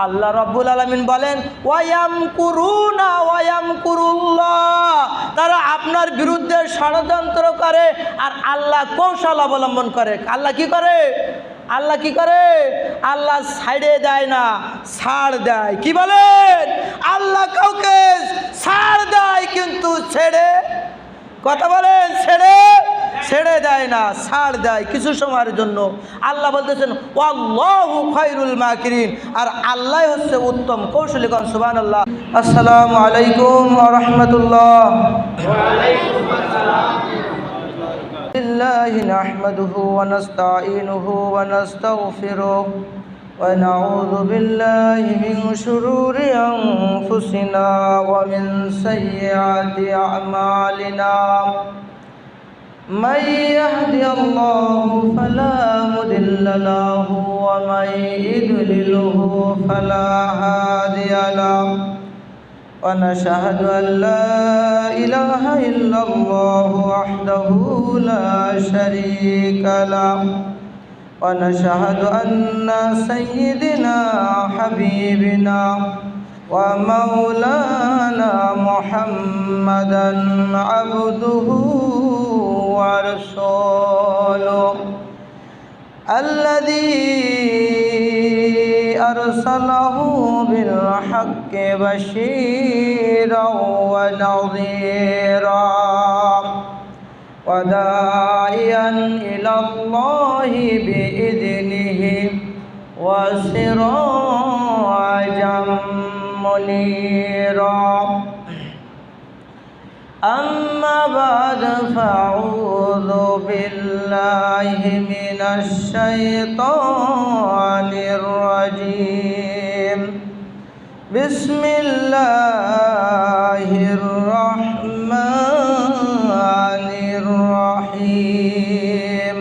আল্লাহ রাব্বুল আলামিন বলেন ওয়ায়ামকুরুনা ওয়ায়ামকুরুল্লাহ, তারা আপনার বিরুদ্ধে ষড়যন্ত্র করে আর আল্লাহ কৌশল অবলম্বন করে। আল্লাহ কি করে? আল্লাহ কি করে? আল্লাহ সাইডে দেয় না, ছাড় দেয়। কি বলেন? আল্লাহ কাউকে ছাড় দেয় কিন্তু ছেড়ে, কথা বলেন, ছেড়ে দেয় না, ছাড় দেয় কিছু সময়ের জন্য। আল্লাহ বলতেছেন ওয়াল্লাহু খায়রুল মাকিরিন, আর আল্লাহ হচ্ছে উত্তম কৌশলী। সুবহানাল্লাহ। আসসালামু আলাইকুম ওয়া রাহমাতুল্লাহ। ওয়া আলাইকুম আসসালাম। বিল্লাহি নাহমাদুহু ওয়া নাস্তাঈনুহু ওয়া নাস্তাগফিরুহ ওয়া নাউযু বিল্লাহি মিন শুরুরি আনফুসিনা ওয়া মিন সাইয়্যাতি আ'মালিনা। من يهدي الله فلا مضل له ومن يضلله فلا هادي له ونشهد أن لا إله إلا الله وحده لا شريك له ونشهد أن سيدنا حبيبنا ومولانا محمدا عبده ورسوله الذي أرسله بالحق بشيرا ونذيرا وداعيا إلى الله بإذنه وسراجا منيرا. أما بعد فأعوذ بالله من الشيطان الرجيم. بسم الله الرحمن الرحيم.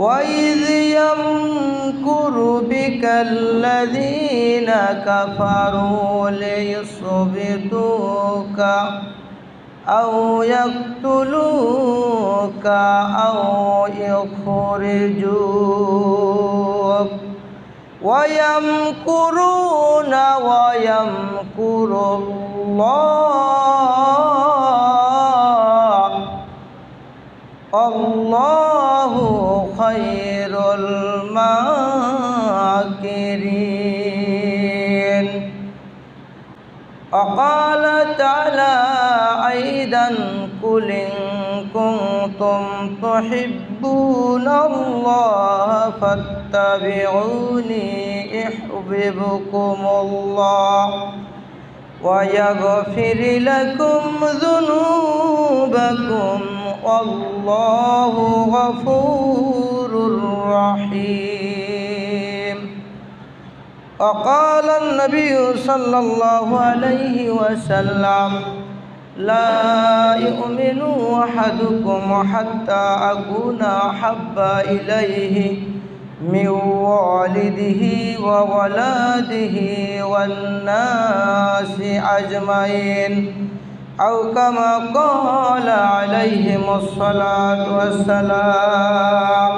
وإذ يمكر بك الذين كفروا ليثبتوك أو يقتلوك أو يخرجوك ويمكرون ويمكر الله والله خير الماكرين. وقال تعالى أيضا قل إن كنتم تحبون الله فاتبعوني يحببكم الله ويغفر لكم ذنوبكم والله غفور رحيم. وقال النبي صلى الله عليه وسلم لا يؤمن أحدكم حتى أكون أحب إليه من والده وولده والناس أجمعين أو كما قال عليهم الصلاة والسلام.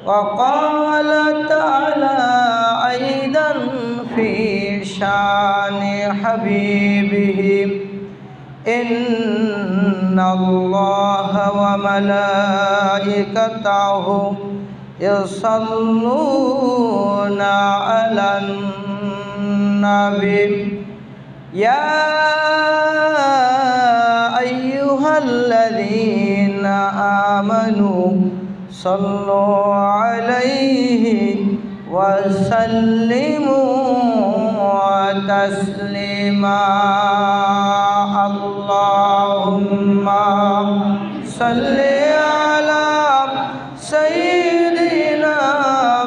وقال تعالى أيضا في شان حبيبه إن الله وملائكته يصلون على النبي يا أيها الذين آمنوا صلوا عليه وسلموا تسليما. اللهم صل على سيدنا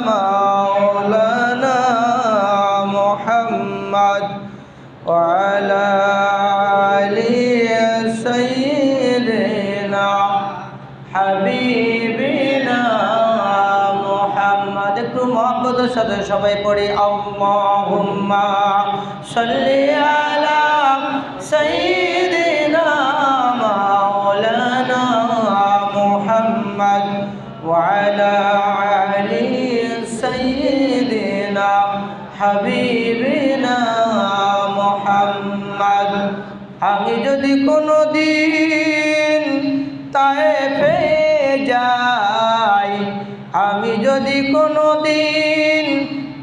مولانا محمد وعلى آل سيدنا حبيبنا محمد. একটু মহব্বতের সাথে সবাই পড়ি আল্লাহুম্মা সাল্লি আলা সাইয়্যিদিনা মাওলানা মুহাম্মদ ওয়া আলা আলি সাইয়্যিদিনা হাবিবিনা মুহাম্মদ। আমি যদি কোনো দিন তায়েফে যাই, আমি যদি কোনো দিন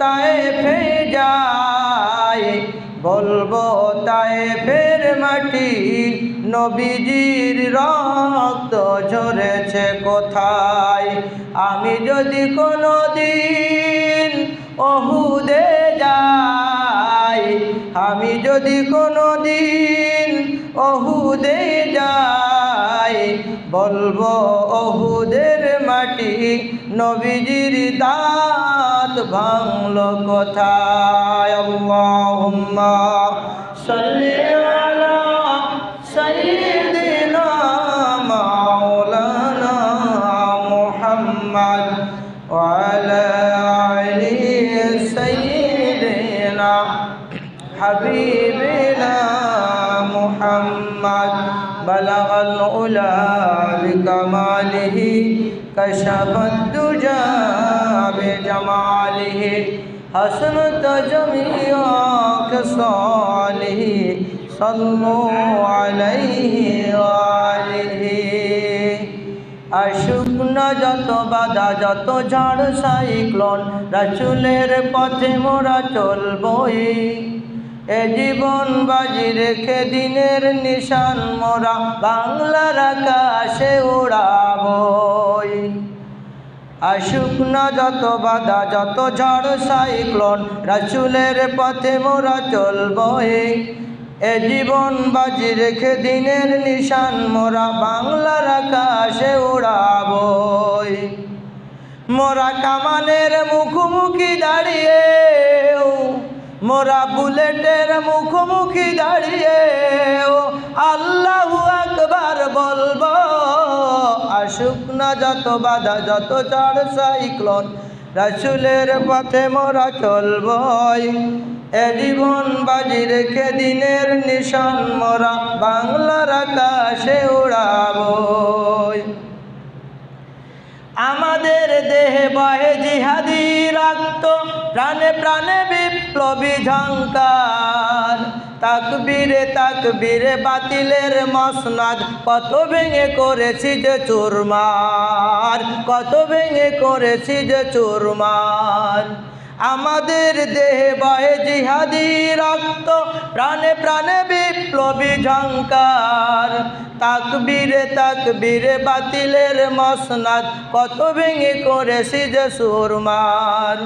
তায়েফে যাই, বলবো তায়েফের মাটি নবীজির রক্ত ঝরেছে কোথায়। আমি যদি কোনো দিন ওহুদে যাই, আমি যদি কোনো দিন ওহুদে যাই, বলবো ওহুদের মাটি নবীজির দাঁত ভাঙলো কোথায়। আল্লাহুম্মা সাল্লি আলা সাইয়্যিদিনা মাওলানা মুহাম্মদ ওয়া আলা আলি সাইয়্যিদিনা হাবিবিনা মুহাম্মদ। বালাগাল উলা বিকামালিহি কাশাফাদ দুজা বিজামালিহি হাসনাত জামিয়া খিসালিহি সাল্লু আলাইহি ওয়া আলিহি। আসুক না যত বাধা যত ঝড় সাইক্লোন, রাসূলের পথে মোরা চলবই। এ জীবন বাজি রেখে দিনের নিশান মোরা বাংলার আকাশে উড়াবই। আসুক না যত বাধা যত ঝড় সাইক্লোন, রাসূলের পথে মোরা চলবই। এ জীবন বাজি রেখে দিনের নিশান মোরা বাংলার আকাশে উড়াবই। মোরা কামানের মুখোমুখি দাঁড়িয়ে, মোরা বুলেটের মুখোমুখি দাঁড়িয়ে আল্লাহু আকবার বলবো। আসুক না যত বাধা যত ঝড় সাইক্লোন, রাসূলের পথে মোরা চলবই। এ জীবন বাজি রেখে দিনের নিশান মোরা বাংলার আকাশে উড়াবই। আমাদের দেহে বহে জিহাদি রক্ত, প্রাণে প্রাণে বিপ্লবী ঝংকার। তাকবীরে তাকবীরে বাতিলের মসনদ কত ভেঙে করেছি যে চুরমার, কত ভেঙে করেছি যে চুরমার। আমাদের দেহে বহে জিহাদি রক্ত, প্রাণে প্রাণে বিপ্লবী ঝংকার। তাকবীরে তাকবীরে বাতিলের মসনদ কত ভেঙে করেছি যে চুরমার।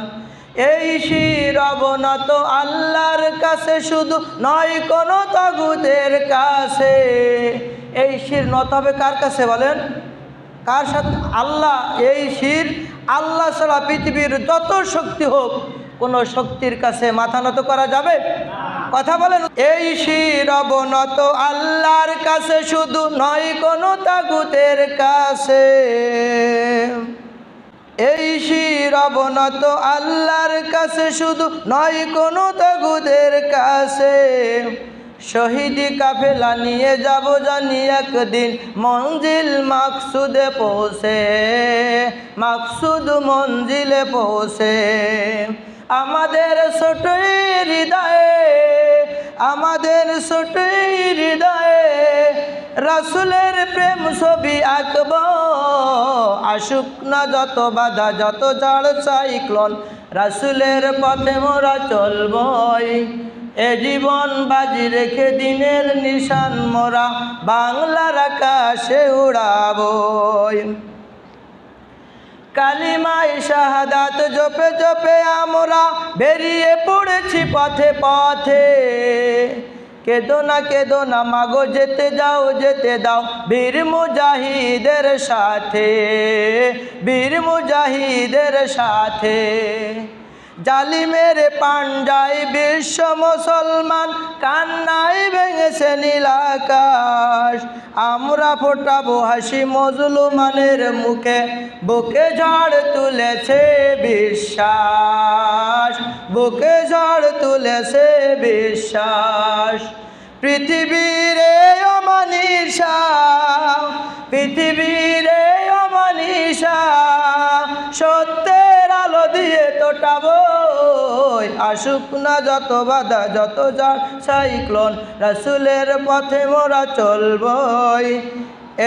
এই শির অবনত আল্লাহর কাছে শুধু নয় কোনো তাগুতের কাছে। এই শির নত হবে কার কাছে বলেন? কার সাথে? আল্লাহ। এই শির আল্লাহ ছাড়া পৃথিবীর যত শক্তি হোক কোনো শক্তির কাছে মাথা নত করা যাবে? কথা বলেন। এই শির অবনত আল্লাহর কাছে শুধু নয় কোনো তাগুতের কাছে। এই শির অবনত আল্লাহর কাছে শুধু নয় কোনো তাগুতের কাছে। শহীদি কাফেলা নিয়ে যাব জানি একদিন মঞ্জিল মাকসুদে পৌঁছে, মাকসুদ মঞ্জিলে পৌঁছে। আমাদের ছোটই হৃদয়ে, আমাদের ছোটই হৃদয়ে রাসূলের প্রেম ছবি আঁকব। আসুক না যত বাধা যত ঝড় সাইক্লোন, রাসূলের পথে মোরা চলবই। এ জীবন বাজি রেখে দিনের নিশান মোরা বাংলার আকাশে উড়াবই। কালিমায়ে শাহাদাত জপে জপে আমরা বেরিয়ে পড়েছি পথে পথে। কেঁদো না মাগো যেতে যাও যেতে দাও বীর মুজাহিদের সাথে, বীর মুজাহিদের সাথে। জালিমের পাঞ্জায় বিশ্ব মুসলমান কান্নায় ভেঙেছে নীল আকাশ। আমরা ফোটাবো হাসি মজলুমানের মুখে, বুকে ঝড় তুলেছে বিশ্বাস, বুকে ঝড় তুলেছে বিশ্বাস। পৃথিবীর অমানিসা, পৃথিবীর অমানিসা সত্যের আলো দিয়ে তোটাবই, আসুক না যত বাধা যত যার সাইক্লোন, রাসূলের পথে মোরা চলবই।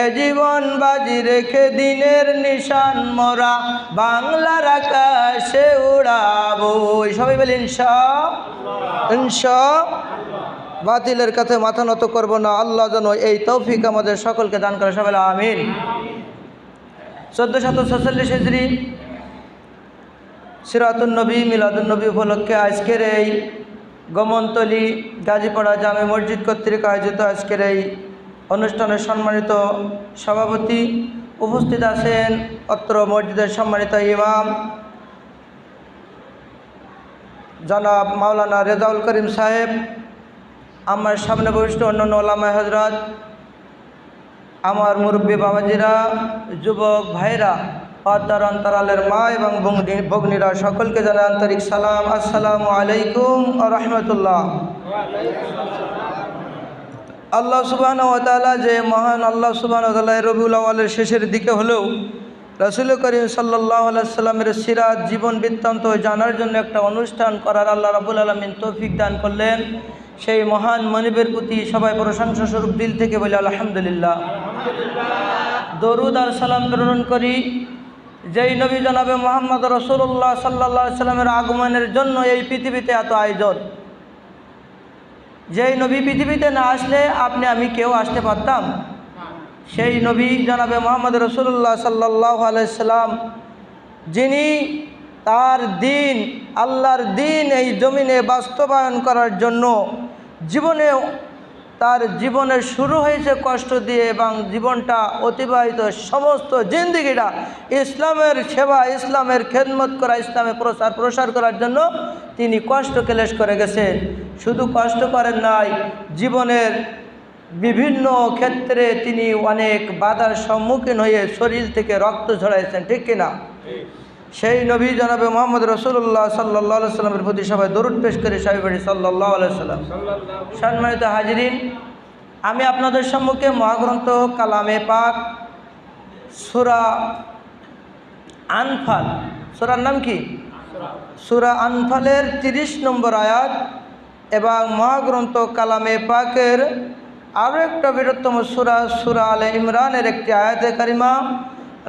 এ জীবন বাজি রেখে দিনের নিশান মোরা বাংলার আকাশে উড়াবই। সবাই বলি ইনশাআল্লাহ। ইনশাআল্লাহ। বাতিলের কাছে মাথা নত করব না। আল্লাহ যেন এই তৌফিক আমাদের সকলকে দান করে। সবাই আমিন। 1446 হিজরি সিরাতুন নবী মিলাদুন নবী উপলক্ষে আজকের এই গমনতলী গাজীপাড়া জামে মসজিদ কর্তৃক আয়োজিত আজকের এই অনুষ্ঠানের সম্মানিত সভাপতি, উপস্থিত আছেন অত্র মসজিদের সম্মানিত ইমাম জনাব মাওলানা রেজাউল করিম সাহেব, আমার সামনে বরিষ্ঠ অন্যান্য ওলামা হযরত, আমার মুরব্বী বাবাজিরা, যুবক ভাইরা, পর্দার অন্তরালের মা এবং ভগ্নীরা, সকলকে জানাই আন্তরিক সালাম। আসসালামু আলাইকুম ওয়া রাহমাতুল্লাহ। আল্লাহ সুবহানাহু ওয়া তাআলা যে মহান আল্লাহ সুবহানাহু ওয়া তাআলা রবিউল আউয়ালের শেষের দিকে হলেও রাসূল করিম সাল্লাল্লাহু আলাইহি সাল্লামের সিরাত জীবন বৃত্তান্ত জানার জন্য একটা অনুষ্ঠান করার আল্লাহ রাব্বুল আলামিন তৌফিক দান করলেন। সেই মহান মনিবের প্রতি সবাই প্রশংসা স্বরূপ দিল থেকে বলি আলহামদুলিল্লাহ। দরুদ আর সালাম প্রেরণ করি যেই নবী জনাবে মুহাম্মদ রাসূলুল্লাহ সাল্লাল্লাহু আলাইহি সাল্লামের আগমনের জন্য এই পৃথিবীতে এত আয়োজন। যেই নবী পৃথিবীতে না আসলে আপনি আমি কেউ আসতে পারতাম? সেই নবী জনাবে মুহাম্মদ রাসূলুল্লাহ সাল্লাল্লাহু আলাইহি সাল্লাম, যিনি তার দিন, আল্লাহর দিন এই জমিনে বাস্তবায়ন করার জন্য তার জীবনের শুরু হয়েছে কষ্ট দিয়ে এবং জীবনটা অতিবাহিত সমস্ত জিন্দেগিটা ইসলামের সেবা, ইসলামের খেদমত করা, ইসলামের প্রসার করার জন্য তিনি কষ্ট ক্লেশ করে গেছেন। শুধু কষ্ট করেন নাই, জীবনের বিভিন্ন ক্ষেত্রে তিনি অনেক বাধার সম্মুখীন হয়ে শরীর থেকে রক্ত ঝরাইছেন, ঠিক কিনা? সেই নবী জনাবে মুহাম্মদ রাসূলুল্লাহ সাল্লাল্লাহু আলাইহি সাল্লামের প্রতি সবাই দরুদ পেশ করে সবাই বলি সাল্লাল্লাহু আলাইহি সাল্লাম। সম্মানিত হাজিরিন, আমি আপনাদের সম্মুখে মহাগ্রন্থ কালামে পাক সূরা আনফাল, সূরার নাম কি? সূরা আনফালের 30 নম্বর আয়াত এবং মহাগ্রন্থ কালামে পাকের আরও একটা বৃহত্তম সূরা আলে ইমরানের একটি আয়াতে কারিমা,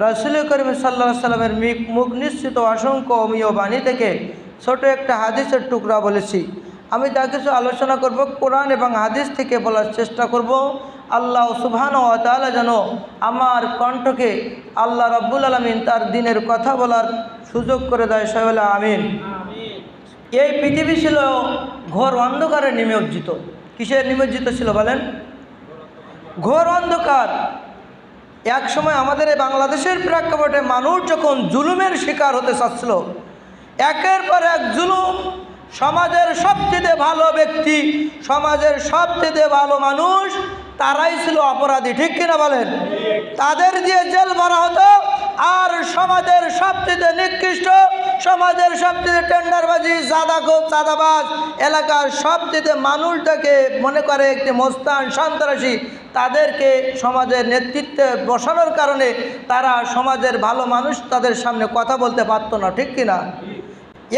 রাসূল করিম সাল্লাল্লাহু আলাইহি সাল্লামের মুখ নিশ্চিত অসংখ্য অমীয় বাণী থেকে ছোট একটা হাদিসের টুকরা বলেছি। আমি যা কিছু আলোচনা করব কোরআন এবং হাদিস থেকে বলার চেষ্টা করব। আল্লাহ সুবহানাহু ওয়া তাআলা যেন আমার কণ্ঠকে আল্লাহ রাব্বুল আলামিন তার দিনের কথা বলার সুযোগ করে দেয়। সবাই বলে আমিন। এই পৃথিবী ছিল ঘোর অন্ধকারে নিমজ্জিত। কিসের নিমজ্জিত ছিল বলেন? ঘোর অন্ধকার। এক সময় আমাদের এই বাংলাদেশের প্রেক্ষাপটে মানুষ যখন জুলুমের শিকার হতে চাচ্ছিল, একের পর এক জুলুম, সমাজের সবচেয়ে ভালো ব্যক্তি, সমাজের সবচেয়ে ভালো মানুষ তারাই ছিল অপরাধী, ঠিক কিনা বলেন? তাদের দিয়ে জেল ভরা হতো। আর সমাজের সবচেয়ে নিকৃষ্ট, সমাজের সবচেয়ে টেন্ডারবাজি, চাঁদাবাজ, এলাকার সবচেয়ে মানুষটাকে মনে করে একটি মোস্তান, সন্ত্রাসী, তাদেরকে সমাজের নেতৃত্বে বসানোর কারণে তারা সমাজের ভালো মানুষ তাদের সামনে কথা বলতে পারতো না, ঠিক কিনা?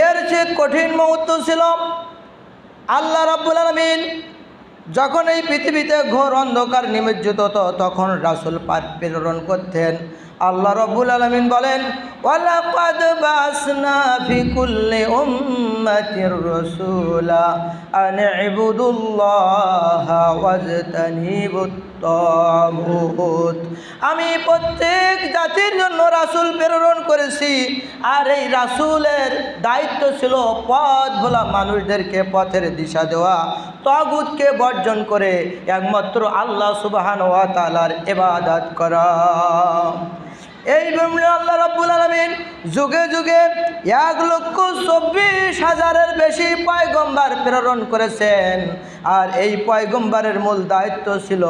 এর চেয়ে কঠিন মুহূর্ত ছিল আল্লাহ রাব্বুল আলামিন যখন এই পৃথিবীতে ঘোর অন্ধকার নিমজ্জিত হতো, তখন রাসূল পাক প্রেরণ করতেন। আল্লাহ রাব্বুল আলামিন বলেন, ওয়ালাকাদ বাসনা ফি কুল্লি উম্মাতির রাসূলা আন ইবুদুল্লাহা ওয়াজতানিবুত তাগুত। আমি প্রত্যেক জাতির জন্য রাসূল প্রেরণ করেছি, আর এই রাসূলের দায়িত্ব ছিল পথ ভোলা মানুষদেরকে পথের দিশা দেওয়া, তাগুতকে বর্জন করে একমাত্র আল্লাহ সুবহানাহু ওয়া তাআলার ইবাদত করা। এই ব্রহ্মে আল্লাহ রাব্বুল আলামিন যুগে যুগে 1,24,000-এর বেশি পয়গম্বর প্রেরণ করেছেন। আর এই পয়গম্বরের মূল দায়িত্ব ছিল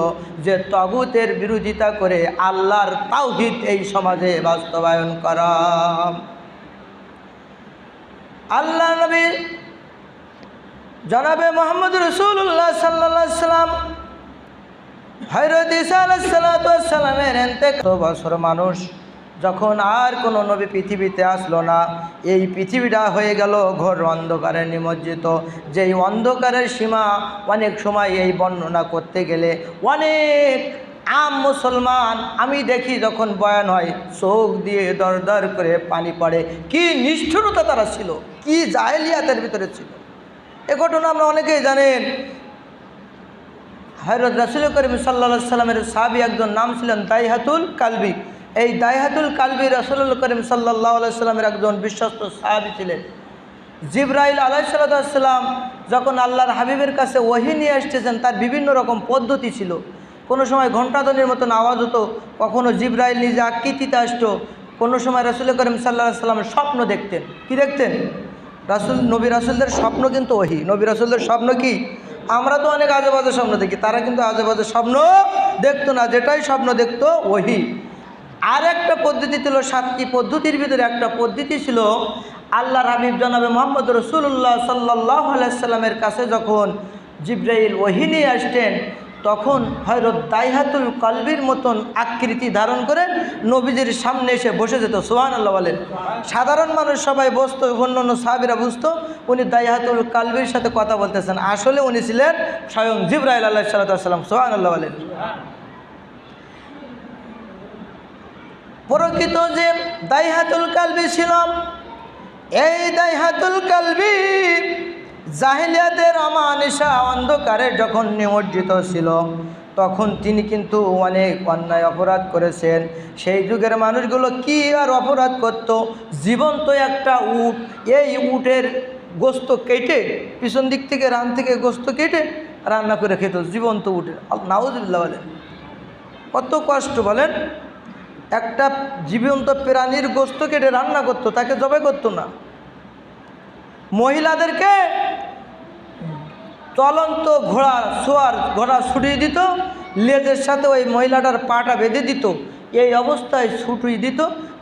যে তাগুতের বিরোধিতা করে আল্লাহর তাওহীদ এই সমাজে বাস্তবায়ন করা। আল্লাহ নবী জনাবে মুহাম্মদ রাসূলুল্লাহ সাল্লাল্লাহু আলাইহি সাল্লাম, হযরত ঈসা আলাইহিস সালাতু ওয়াস সালামের ইন্তেকাল বছর মানুষ যখন আর কোনো নবী পৃথিবীতে আসলো না, এই পৃথিবীটা হয়ে গেল ঘোর অন্ধকারে নিমজ্জিত। যেই অন্ধকারের সীমা অনেক সময় এই বর্ণনা করতে গেলে অনেক আম মুসলমান আমি দেখি যখন বয়ান হয় চোখ দিয়ে দর দর করে পানি পড়ে। কি নিষ্ঠুরতা তারা ছিল, কি জাহেলিয়াতের ভিতরে ছিল। এ ঘটনা আমরা অনেকেই জানেন। হযরত রাসূল করিম সাল্লাল্লাহু আলাইহি সাল্লামের সাহাবী একজন নাম ছিলেন দাইহাতুল কালবি। এই দাইহাতুল কালবি রাসূল করিম সাল্লাল্লাহু আলাইহি সাল্লামের একজন বিশ্বস্ত সাহাবী ছিলেন। জিবরাইল আলাইহিস সালাম যখন আল্লাহর হাবিবের কাছে ওহী নিয়ে আসতেছেন, তার বিভিন্ন রকম পদ্ধতি ছিল। কোনো সময় ঘণ্টাধ্বনির মতন আওয়াজ হতো, কখনো জিবরাইল নিজে আকৃতিতে আসতো, কোনো সময় রাসূল করিম সাল্লাল্লাহু আলাইহি সাল্লামের স্বপ্ন দেখতেন। কি দেখতেন? নবী রাসূলদের স্বপ্ন কিন্তু ওহী। নবী রাসূলদের স্বপ্ন কি? আমরা তো অনেক আজে বাজে স্বপ্ন দেখি, তারা কিন্তু আজে বাজে স্বপ্ন দেখতো না, যেটাই স্বপ্ন দেখতো ওহী। আর একটা পদ্ধতি ছিল, 7টি পদ্ধতির ভিতরে একটা পদ্ধতি ছিল আল্লাহর হাবিব জনাবে মুহাম্মদ রাসূলুল্লাহ সাল্লাল্লাহু আলাইহি সাল্লামের কাছে যখন জিবরাইল ওহী নিয়ে আসতেন, তখন হযরত দাইহাতুল কালবির মতন আকৃতি ধারণ করে নবীজির সামনে এসে বসে যেত। সুবহানাল্লাহ বলেন। সাধারণ মানুষ সবাই বসতো, অন্যান্য সাহাবীরা বুঝতো উনি দাইহাতুল কালবির সাথে কথা বলতেছেন, আসলে উনি ছিলেন স্বয়ং জিবরাইল আলাইহিস সালাম। সুবহানাল্লাহ বলেন। প্রকৃত যে দাইহাতুল কালবি ছিল, এই দাইহাতুল কালবি জাহিলিয়াতের অমানিসা অন্ধকারে যখন নিমজ্জিত ছিল, তখন তিনি কিন্তু অনেক অন্যায় অপরাধ করেছেন। সেই যুগের মানুষগুলো কি আর অপরাধ করত? জীবন্ত একটা উট, এই উটের গোস্ত কেটে, পিছন দিক থেকে রান থেকে গোস্ত কেটে রান্না করে খেত, জীবন্ত উটের। নাউজুবিল্লাহ বলেন। কত কষ্ট বলেন! একটা জীবন্ত প্রাণীর গোস্ত কেটে রান্না করতো, তাকে জবাই করতো না। মহিলাদেরকে চলন্ত ঘোড়া ছুটিয়ে দিত, লেজের সাথে ওই মহিলাটার পাটা বেঁধে দিত, এই অবস্থায় ছুটিয়ে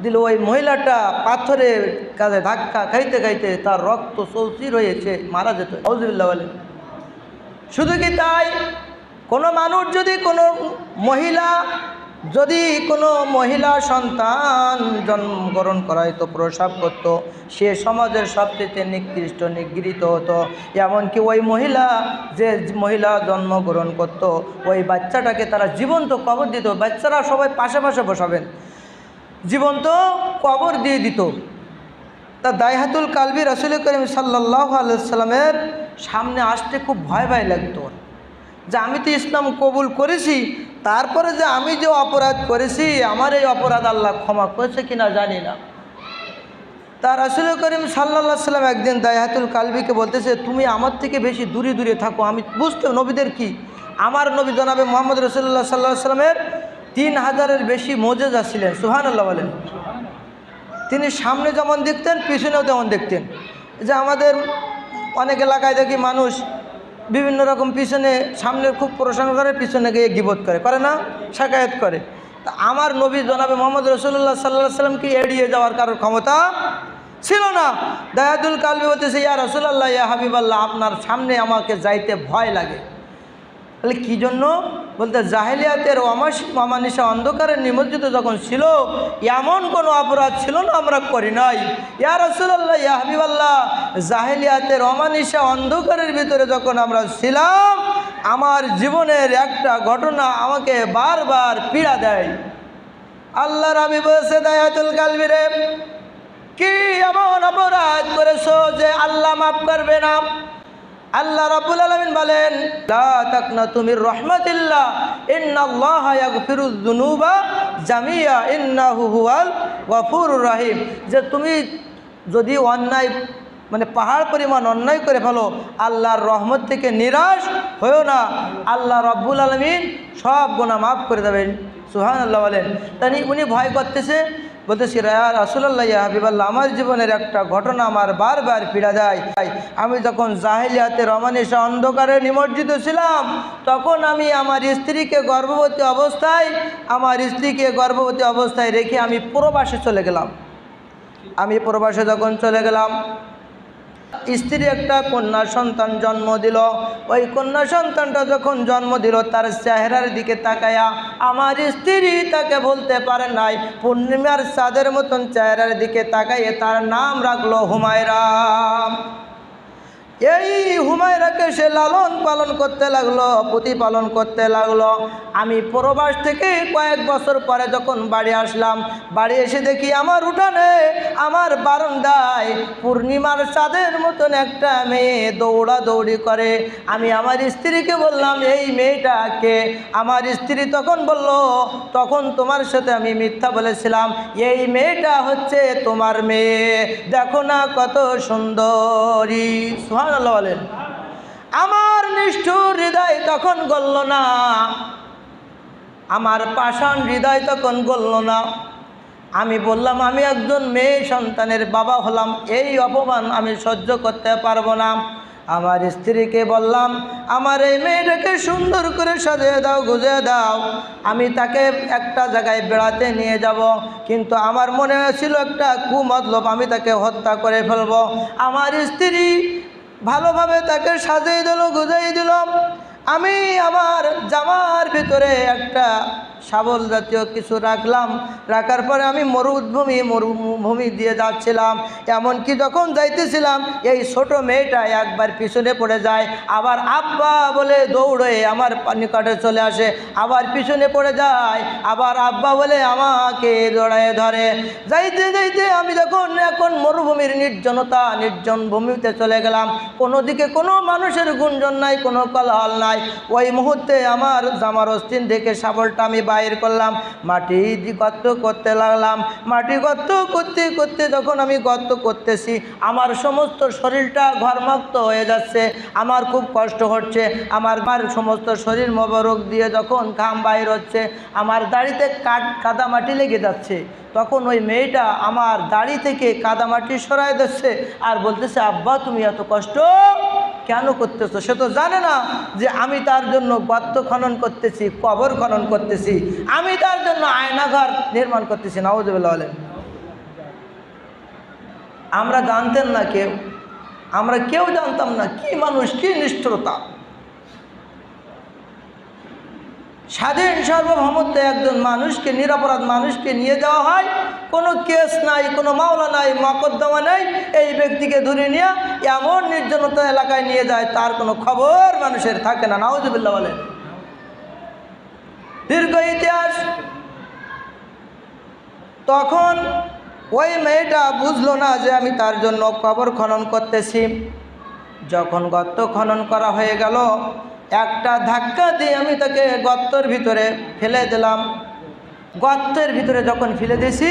দিলে ওই মহিলাটা পাথরের কাছে ধাক্কা খাইতে খাইতে তার রক্ত চৌচির হয়েছে, মারা যেত। আউযুবিল্লাহ বলেন। শুধু কি তাই, কোনো মানুষ যদি কোনো মহিলা সন্তান জন্মগ্রহণ করাইতো, প্রসব করত, সে সমাজের সবচেয়ে নিকৃষ্ট নিগৃহীত হতো। এমনকি ওই মহিলা জন্মগ্রহণ করত, ওই বাচ্চাটাকে তারা জীবন্ত কবর দিত। বাচ্চারা সবাই পাশে পাশে বসাবেন, জীবন্ত কবর দিয়ে দিত। তা দাইহাতুল কালবি রাসূল করিম সাল্লাল্লাহু আলাইহি সাল্লামের সামনে আসতে খুব ভয় লাগতো, যে আমি তো ইসলাম কবুল করেছি, তারপরে যে আমি যে অপরাধ করেছি, আমার এই অপরাধ আল্লাহ ক্ষমা করেছে কিনা জানি না। তা রাসূল করিম সাল্লাল্লাহু আলাইহি সাল্লাম একদিন দাইহাতুল কালবিকে বলতেছে, তুমি আমার থেকে বেশি দূরে দূরে থাকো। আমি বুঝতে নবীদের কি, আমার নবী জনাবে মুহাম্মদ রাসূলুল্লাহ সাল্লাল্লাহু আলাইহি সাল্লামের 3000-এর বেশি মুজিজা ছিলেন। সুবহানাল্লাহ বলেন। তিনি সামনে যেমন দেখতেন, পিছনেও তেমন দেখতেন। যে আমাদের অনেক এলাকায় দেখি মানুষ বিভিন্ন রকম সামনে খুব প্রশংসা করে, পিছনে গিয়ে গীবত করে না, শাকায়াত করে। তা আমার নবী জনাবে মুহাম্মদ রাসূলুল্লাহ সাল্লাল্লাহু আলাইহি সাল্লামকে এড়িয়ে যাওয়ার কারোর ক্ষমতা ছিল না। দাইহাতুল কালবি বলতেছে, ইয়া রাসূলুল্লাহ, ইয়া হাবিবাল্লাহ, আপনার সামনে আমাকে যাইতে ভয় লাগে। তাহলে কী জন্য? বলতে জাহেলিয়াতের অমানিসা অন্ধকারের নিমজ্জিত যখন ছিল, এমন কোনো অপরাধ ছিল না আমরা করি নাই। ইয়া রাসূলুল্লাহ, ইয়া হাবিবাল্লাহ, জাহেলিয়াতের অমানিসা অন্ধকারের ভিতরে যখন আমরা ছিলাম, আমার জীবনের একটা ঘটনা আমাকে বারবার পীড়া দেয়। আল্লাহর হাবিব বলেছে, দাইহাতুল কালবি রে, কি এমন অপরাধ করেছো যে আল্লাহ মাফ করবে না? আল্লাহ রাব্বুল আলামিন বলেন, লা তাকনাতু মির রাহমাতিল্লাহ, ইন্নাল্লাহা ইয়াগফিরুয যুনুবা জামিয়া, ইন্নাহু হুয়াল গফুরুর রহিম। যে তুমি যদি অন্যায় পাহাড় পরিমাণ অন্যায় করে ফেলো, আল্লাহর রহমত থেকে নিরাশ হয়েও না, আল্লাহ রাব্বুল আলামিন সব গুনাহ মাফ করে দেবেন। সুবহানাল্লাহ বলেন। তাই উনি ভয় করতেছে, বলতেছি, ইয়া রাসূলুল্লাহ, ইয়া হাবিবাল্লাহ, আমার জীবনের একটা ঘটনা আমার বারবার পীড়া দেয়। আমি যখন জাহেলিয়াতের অমানিসা অন্ধকারে নিমজ্জিত ছিলাম, তখন আমি আমার স্ত্রীকে গর্ভবতী অবস্থায় রেখে আমি প্রবাসে চলে গেলাম। আমি প্রবাসে যখন চলে গেলাম, স্ত্রী একটা কন্যা সন্তান জন্ম দিল। ওই কন্যা সন্তানটা যখন জন্ম দিল, তার চেহারার দিকে তাকায়া আমার স্ত্রী তাকে বলতে পারে নাই, পূর্ণিমার চাঁদের মতন চেহারার দিকে তাকাইয়ে তার নাম রাখলো হুমায়রা। এই হুমায়রাকে সে লালন পালন করতে লাগলো, প্রতিপালন করতে লাগলো। আমি প্রবাস থেকে কয়েক বছর পরে যখন বাড়ি আসলাম, বাড়ি এসে দেখি আমার উঠানে, আমার বারান্দায় পূর্ণিমার চাঁদের মতন একটা মেয়ে দৌড়াদৌড়ি করে। আমি আমার স্ত্রীকে বললাম, এই মেয়েটাকে? আমার স্ত্রী তখন বলল, তখন তোমার সাথে আমি মিথ্যা বলেছিলাম, এই মেয়েটা হচ্ছে তোমার মেয়ে, দেখো না কত সুন্দরী। সুবহানাল্লাহ বলেন। আমার নিষ্ঠুর হৃদয় তখন গলল না, আমার পাষাণ হৃদয় তখন গলল না। আমি বললাম, আমি একজন মেয়ে সন্তানের বাবা হলাম, এই অপমান আমি সহ্য করতে পারবো না। আমার স্ত্রীকে বললাম, আমার এই মেয়েটাকে সুন্দর করে সাজিয়ে দাও, গুজিয়ে দাও, আমি তাকে একটা জায়গায় বেড়াতে নিয়ে যাব। কিন্তু আমার মনে ছিল একটা কুমতলব, আমি তাকে হত্যা করে ফেলবো। আমার স্ত্রী ভালোভাবে তাকে সাজিয়ে দিল, গুজিয়ে দিল। আমি আমার জামার ভিতরে একটা শাবল জাতীয় কিছু রাখলাম, রাখার পরে আমি মরুভূমি দিয়ে যাচ্ছিলাম। এমনকি যখন যাইতেছিলাম, এই ছোট মেয়েটা একবার পিছনে পড়ে যায়, আবার আব্বা বলে দৌড়ে আমার নিকটে চলে আসে, আবার পিছনে পড়ে যায়, আবার আব্বা বলে আমাকে জড়ায় ধরে। যাইতে যাইতে আমি এখন মরুভূমির নির্জন ভূমিতে চলে গেলাম। কোনো দিকে কোনো মানুষের গুঞ্জন নাই, কোনো কোলাহল নাই। ওই মুহূর্তে আমার জামার অস্তিন থেকে শাবলটা আমি বাইর করলাম, মাটি গর্ত করতে লাগলাম। মাটি গর্ত করতে করতে যখন আমি গর্ত করতেছি, আমার সমস্ত শরীরটা ঘর্মাক্ত হয়ে যাচ্ছে, আমার খুব কষ্ট হচ্ছে। আমার সমস্ত শরীর মোবারক দিয়ে যখন ঘাম বাইর হচ্ছে, আমার দাড়িতে কাদা মাটি লেগে যাচ্ছে। তখন ওই মেয়েটা আমার দাড়ি থেকে কাদা মাটি সরাই দিচ্ছে আর বলতেছে, আব্বা তুমি এত কষ্ট কেন করতেছো? সে তো জানে না যে আমি তার জন্য গর্ত খনন করতেছি, কবর খনন করতেছি, আমি তার জন্য আয়নাঘর নির্মাণ করতেছি। নাউযুবিল্লাহ বলেন। আমরা জানতেন না, আমরা কেউ জানতাম না কি মানুষ, কি নিষ্ঠুরতা। স্বাধীন সার্বভৌমত্বে একজন মানুষকে, নিরপরাধ মানুষকে নিয়ে যাওয়া হয়, কোনো কেস নাই, কোনো মামলা নাই, মকদ্দমা নাই, এই ব্যক্তিকে ধরে নিয়ে এমন নির্জনতা এলাকায় নিয়ে যায়, তার কোনো খবর মানুষের থাকে না। নাউযুবিল্লাহ বলেন। দীর্ঘ ইতিহাস। তখন ওই মেয়েটা বুঝলো না যে আমি তার জন্য কবর খনন করতেছি। যখন গর্ত খনন করা হয়ে গেল, একটা ধাক্কা দিয়ে আমি তাকে গর্তের ভিতরে ফেলে দিলাম। গর্তের ভিতরে যখন ফেলে দিয়েছি,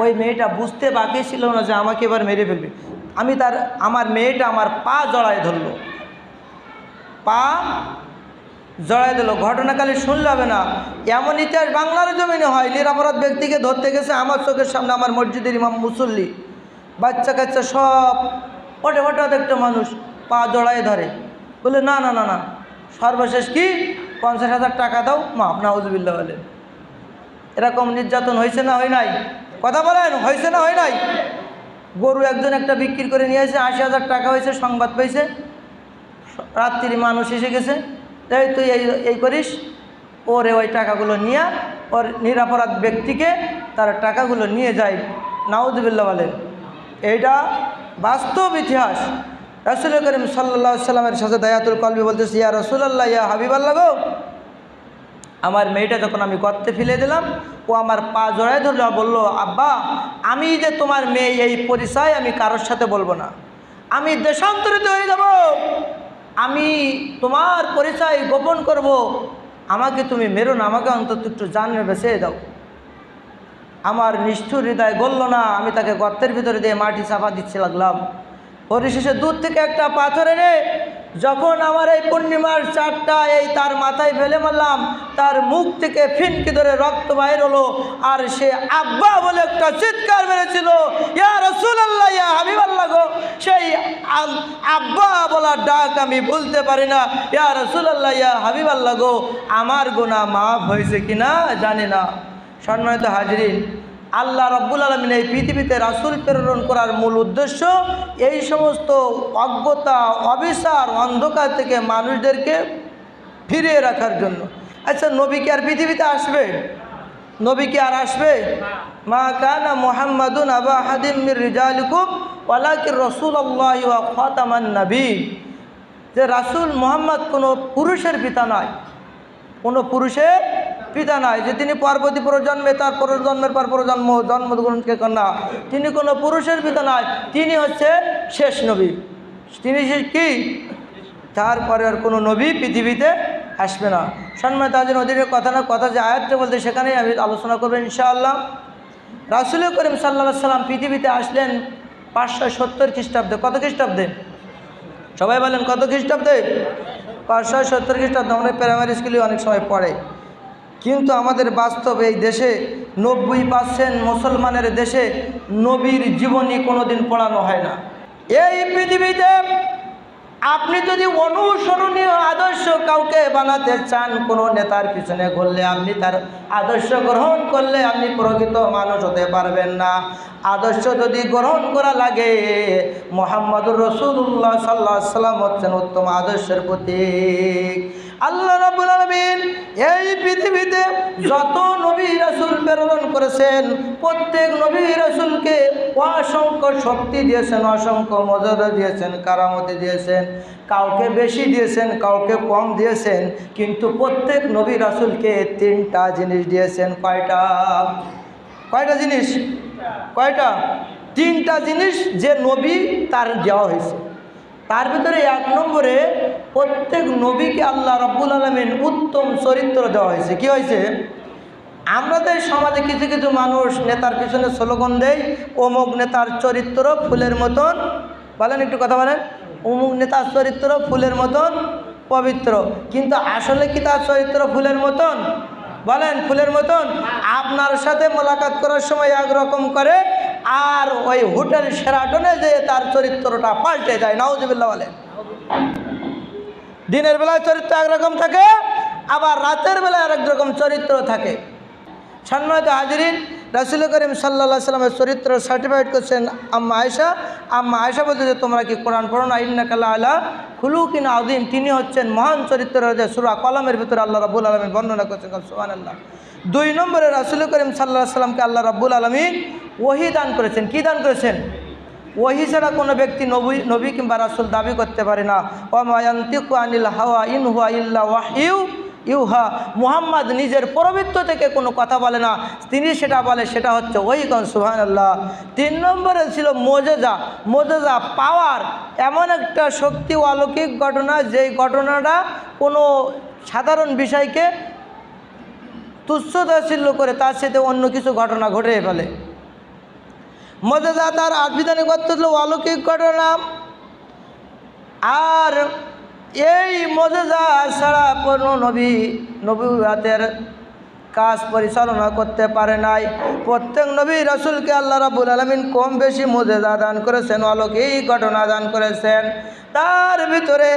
ওই মেয়েটা বুঝতে বাকি ছিল না যে আমাকে এবার মেরে ফেলবে। আমার মেয়েটা আমার পা জড়ায় ধরলো, পা জড়ায় দিল। ঘটনাকালে শুনলে হবে না, এমন ইতিহাস বাংলার জমিনে হয়। নিরপরাধ ব্যক্তিকে ধরতে গেছে, আমার চোখের সামনে আমার মসজিদের ইমাম, মুসল্লি, বাচ্চা কাচ্চা সব ওটে হঠাৎ একটা মানুষ পা জড়ায় ধরে, বলে না না না না, সর্বশেষ কি 50,000 টাকা দাও, মাপ। নাউযুবিল্লাহ বলেন। এরকম নির্যাতন হয়েছে না হয় নাই? কথা বলেন, হয়েছে না হয় নাই? গরু একজন একটা বিক্রি করে নিয়ে এসে 80,000 টাকা হয়েছে, সংবাদ পেয়েছে, রাত্রি মানুষ এসে গেছে, তাই তুই এই করিস, ওরে ওই টাকাগুলো নিয়ে ওর নিরপরাধ ব্যক্তিকে তার টাকাগুলো নিয়ে যায়। নাউযুবিল্লাহ বলেন। এইটা বাস্তব ইতিহাস। রাসূল করিম সাল্লাল্লাহু আলাইহি সাল্লামের সাথে দায়াতুল কলবি বলতেছি, ইয়া রাসূলুল্লাহ, ইয়া হাবিবাল্লাহ গো, আমার মেয়েটা যখন আমি গর্তে ফেলে দিলাম, ও আমার পা জড়ায় ধরল, বললো, আব্বা আমি যে তোমার মেয়ে, এই পরিচয় আমি কারোর সাথে বলবো না, আমি দেশান্তরিত হয়ে যাব, আমি তোমার পরিচয় গোপন করব, আমাকে তুমি মেরো না, আমাকে অন্তত একটু জানে বেঁচে দাও। আমার নিষ্ঠুর হৃদয় গলল না, আমি তাকে গর্তের ভিতরে দিয়ে মাটি চাপা দিচ্ছে লাগলাম। পরিশেষে দূর থেকে একটা পাথর এনে যখন আমার এই পূর্ণিমার চাঁদটা এই তার মাথায় ফেলে মারলাম, তার মুখ থেকে ফিনকি ধরে রক্ত বাইর হলো, আর সে আব্বা বলে একটা চিৎকার মেরেছিল। ইয়া রাসূলুল্লাহ, ইয়া হাবিবাল্লাহ গো, সেই আব্বা বলার ডাক আমি বলতে পারি না। ইয়া রাসূলুল্লাহ, ইয়া হাবিবাল্লাহ গো, আমার গুনাহ মাফ হয়েছে কিনা জানি না। সম্মানিত হাজরিন, আল্লাহ রাব্বুল আলামিন এই পৃথিবীতে রাসূল প্রেরণ করার মূল উদ্দেশ্য এই সমস্ত অজ্ঞতা, অবিচার, অন্ধকার থেকে মানুষদেরকে ফিরিয়ে রাখার জন্য। আচ্ছা, নবী কি আর পৃথিবীতে আসবে? নবী কি আর আসবে? মা কানা মুহাম্মাদুন আবা আহাদিম মির রিজালিকুম ওয়ালাকিন রাসূলুল্লাহি ওয়া খাতামান নবীয়্যিন। যে রাসূল মুহাম্মদ কোনো পুরুষের পিতা নয়, কোনো পুরুষের পিতা নয়, যে তিনি পরবর্তী প্রজন্মে তার প্রজন্মের পর প্রজন্ম জন্মগ্রহণকে কন্যা, তিনি কোনো পুরুষের পিতা নয়, তিনি হচ্ছে শেষ নবী। তিনি কি? তারপরে আর কোনো নবী পৃথিবীতে আসবে না। সম্মানিত হাজির, নদীর কথা না কথা যে আয়াতটা বলতে সেখানেই আমি আলোচনা করবো ইনশাআল্লাহ। রাসূল করিম সাল্লাল্লাহু আলাইহি সাল্লাম পৃথিবীতে আসলেন 570 খ্রিস্টাব্দে। কত খ্রিস্টাব্দে? সবাই বলেন কত খ্রিস্টাব্দে? 570 খ্রিস্টাব্দে। আমরা প্রাইমারি স্কুলে অনেক সময় পড়ে, কিন্তু আমাদের বাস্তব এই দেশে 90% মুসলমানের দেশে নবীর জীবনী কোনোদিন পড়ানো হয় না। এই পৃথিবীতে আপনি যদি অনুসরণীয় আদর্শ কাউকে বানাতে চান, কোনো নেতার পিছনে ঘুরলে আপনি তার আদর্শ গ্রহণ করলে আপনি প্রকৃত মানুষ হতে পারবেন না। আদর্শ যদি গ্রহণ করা লাগে, মুহাম্মদুর রাসূলুল্লাহ সাল্লাল্লাহু আলাইহি ওয়াসাল্লাম হচ্ছেন উত্তম আদর্শের প্রতীক। আল্লাহ রাব্বুল আলামিন এই পৃথিবীতে যত নবী রাসূল প্রেরণ করেছেন, প্রত্যেক নবী রাসূলকে অসংখ্য শক্তি দিয়েছেন, অসংখ্য মর্যাদা দিয়েছেন, কারামতি দিয়েছেন। কাউকে বেশি দিয়েছেন, কাউকে কম দিয়েছেন, কিন্তু প্রত্যেক নবী রাসূলকে 3টা জিনিস দিয়েছেন। কয়টা জিনিস? কয়টা? 3টা জিনিস যে নবী তার দেওয়া হয়েছে। তার ভিতরে 1 নম্বরে প্রত্যেক নবীকে আল্লাহ রাব্বুল আলামিন উত্তম চরিত্র দেওয়া হয়েছে। কি হয়েছে? আমাদের সমাজে কিছু কিছু মানুষ নেতার পিছনে স্লোগান দেয়, অমুক নেতার চরিত্র ফুলের মতন, বলেন একটু কথা বলেন, অমুক নেতার চরিত্র ফুলের মতন পবিত্র। কিন্তু আসলে কি তার চরিত্র ফুলের মতন? বলেন ফুলের মতন? আপনার সাথে মোলাকাত করার সময় একরকম করে, আর ওই হোটেল শেরাটনে যে তার চরিত্রটা পাল্টে যায়। নাউজুবিল্লাহ বলেন। দিনের বেলায় চরিত্র একরকম থাকে, আবার রাতের বেলায় আরেক রকম চরিত্র থাকে। সম্মানিত হাজিরিন, রাসূল করিম সাল্লাল্লাহু আলাইহি ওয়াসাল্লামের চরিত্র সার্টিফাইড করছেন আম্মা আয়েশা। আম্মা আয়েশা বলতে যে তোমরা কি কোরআন পড়ো না? ইন্নাকা লাআলা খুলুকিন আযীম। তিনি হচ্ছেন মহান চরিত্রের, যে সূরা কলমের ভিতরে আল্লাহ রাব্বুল আলামিন বর্ণনা করছেন। সুবহানাল্লাহ। 2 নম্বরে রাসূল করিম সাল্লাল্লাহু আলাইহি ওয়াসাল্লামকে আল্লাহ রাব্বুল আলামিন ওহী দান করেছেন। কি দান করেছেন? ওহী ছাড়া কোনো ব্যক্তি নবী কিংবা রাসূল দাবি করতে পারে না। ওয়া মা ইয়ানতিকু আনিল হাওয়া ইন হুয়া ইল্লা ওয়াহয়ু ইউহা। মুহাম্মদ নিজের প্রবৃত্ত থেকে কোনো কথা বলে না, তিনি সেটা বলে, সেটা হচ্ছে ওহী। সুবহানাল্লাহ। 3 নম্বরে ছিল মুজিজা। মুজিজা পাওয়ার, এমন একটা শক্তি, অলৌকিক ঘটনা, যেই ঘটনাটা কোনো সাধারণ বিষয়কে তুচ্ছতাচ্ছিল্য করে তার সাথে অন্য কিছু ঘটনা ঘটে ফেলে। মুজিজা তার আবিধানিক অর্থ হলো অলৌকিক ঘটনা। আর এই মুজিজা ছাড়া কোনো নবুয়তের কাজ পরিচালনা করতে পারে নাই। প্রত্যেক নবী রাসূলকে আল্লাহ রাব্বুল আলামিন কম বেশি মুজিজা দান করেছেন, অলৌকিক ঘটনা দান করেছেন। তার ভিতরে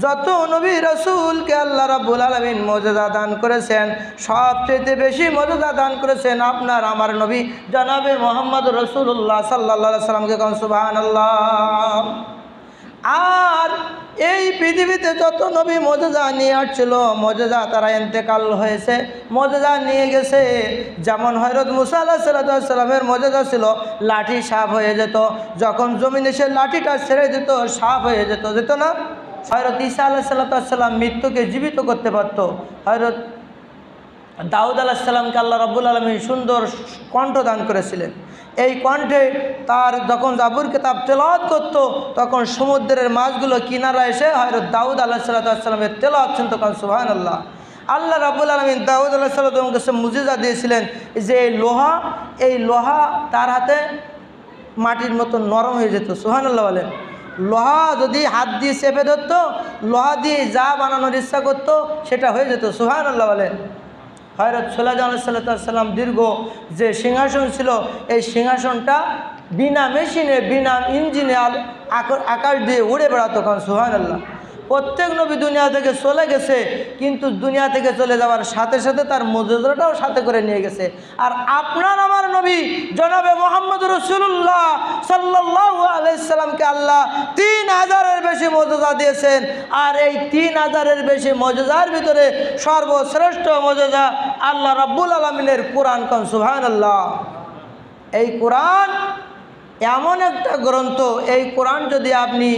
যত নবী রাসূলকে আল্লাহ রাব্বুল আলামিন মুজিজা দান করেছেন, সবচেয়ে বেশি মুজিজা দান করেছেন আপনার আমার নবী জনাবে মুহাম্মদ রাসূলুল্লাহ সাল্লাল্লাহু আলাইহি ওয়াসাল্লামকে। সুবহানাল্লাহ। আর এই পৃথিবীতে যত নবী মুজিজা নিয়ে আসছিল, মুজিজা তারা ইন্তেকাল হয়েছে, মুজিজা নিয়ে গেছে। যেমন হযরত মুসা আলাইহিস সালামের মুজিজা ছিল লাঠি সাপ হয়ে যেত, যখন জমিনে সে লাঠিটা ছেড়ে দিত সাপ হয়ে যেত না। হযরত ঈসা আলাইহিস সালাম মৃত্যুকে জীবিত করতে পারত। হযরত দাউদ আলাইহিস সালামকে আল্লাহ রাব্বুল আলামিন সুন্দর কণ্ঠ দান করেছিলেন। এই কণ্ঠে তার যখন জাবুর কিতাব তেলাওয়াত করত, তখন সমুদ্রের মাছগুলো কিনারা এসে হযরত দাউদ আলাইহিস সালামের তেলাওয়াত শুনতো। সুবহানাল্লাহ। আল্লাহ রাব্বুল আলামিন দাউদ আলাইহিস সালামের কাছে মুজিজা দিয়েছিলেন যে এই লোহা তার হাতে মাটির মতো নরম হয়ে যেত। সুবহানাল্লাহ বলেন। লোহা যদি হাত দিয়ে চেপে ধরতো, লোহা দিয়ে যা বানানোর ইচ্ছা করতো সেটা হয়ে যেত। সুবহানাল্লাহ বলেন। হযরত সুলাইমান আলাইহিস সালাম দীর্ঘ যে সিংহাসন ছিল, এই সিংহাসনটা বিনা মেশিনে, বিনা ইঞ্জিনে আকাশ দিয়ে উড়ে বেড়াতো। সুবহানাল্লাহ। প্রত্যেক নবী দুনিয়া থেকে চলে গেছে, কিন্তু দুনিয়া থেকে চলে যাওয়ার সাথে সাথে তার মর্যাদাটাও সাথে করে নিয়ে গেছে। আর আপনার আমার নবী জনাবে মুহাম্মদ রাসূলুল্লাহ সাল্লাল্লাহু আলাইহি সাল্লামকে আল্লাহ 3000-এর বেশি মর্যাদা দিয়েছেন। আর এই 3000-এর বেশি মর্যাদার ভিতরে সর্বশ্রেষ্ঠ মর্যাদা আল্লাহ রাব্বুল আলামিনের কোরআন। কোন সুবহানাল্লাহ। এই কোরআন এমন একটা গ্রন্থ, এই কোরআন যদি আপনি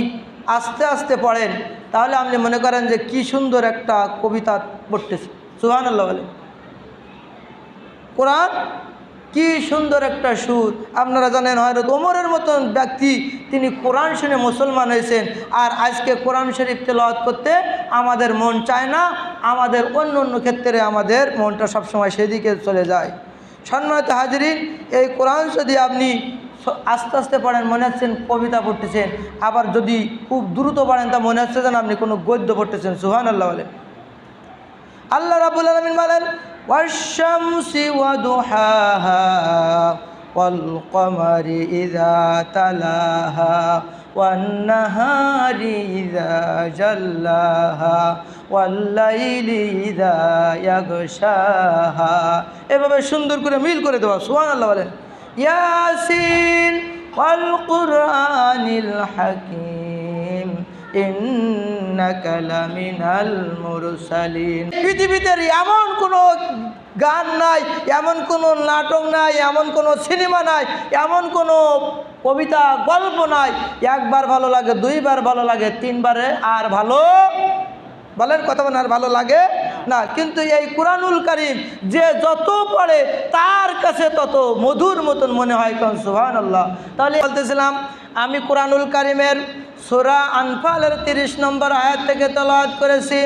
আস্তে আস্তে পড়েন তাহলে আপনি মনে করেন যে কি সুন্দর একটা কবিতা পড়তেছে। সুবহানাল্লাহ বলে। কোরআন কি সুন্দর একটা সুর। আপনারা জানেন হযরত ওমরের মতন ব্যক্তি তিনি কোরআন শুনে মুসলমান হয়েছেন। আর আজকে কোরআন শরীফ তেলাওয়াত করতে আমাদের মন চায় না, আমাদের অন্য অন্য ক্ষেত্রে আমাদের মনটা সবসময় সেদিকে চলে যায়। সম্মানিত হাজিরিন, এই কোরআন যদি আপনি আস্তে আস্তে পড়েন মনে হচ্ছেন কবিতা পড়তেছেন, আবার যদি খুব দ্রুত পড়েন তা মনে হচ্ছে যেন আপনি কোনো গদ্য পড়তেছেন। সুবহানাল্লাহ বলেন। আল্লাহ রাব্বুল আলামিন বলেন ওয়াশ-শামসি ওয়া দুহাহা ওয়াল কমারি ইযা তালাহা ওয়ান নাহারি ইযা জাল্লাহা ওয়াল লাইলি ইযা ইয়াগশাহা। এভাবে সুন্দর করে মিল করে দেওয়া। সুবহানাল্লাহ বলেন। ইয়াসিন ওয়াল কুরআনিল হাকীম ইন্নাকা লামিনাল মুরসালিন। পৃথিবীতে এমন কোনো গান নাই, এমন কোনো নাটক নাই, এমন কোনো সিনেমা নাই, এমন কোনো কবিতা গল্প নাই একবার ভালো লাগে, দুইবার ভালো লাগে, তিনবারে আর ভালো বলেন কথা বলেন আর ভালো লাগে না। কিন্তু এই কুরআনুল কারীম যে যত পড়ে তার কাছে তত মধুর মতন মনে হয়। কোন সুবহানাল্লাহ। তাহলে বলতেছিলাম আমি কুরআনুল কারীমের সূরা আনফালের 30 নম্বর আয়াত থেকে তেলাওয়াত করেছি।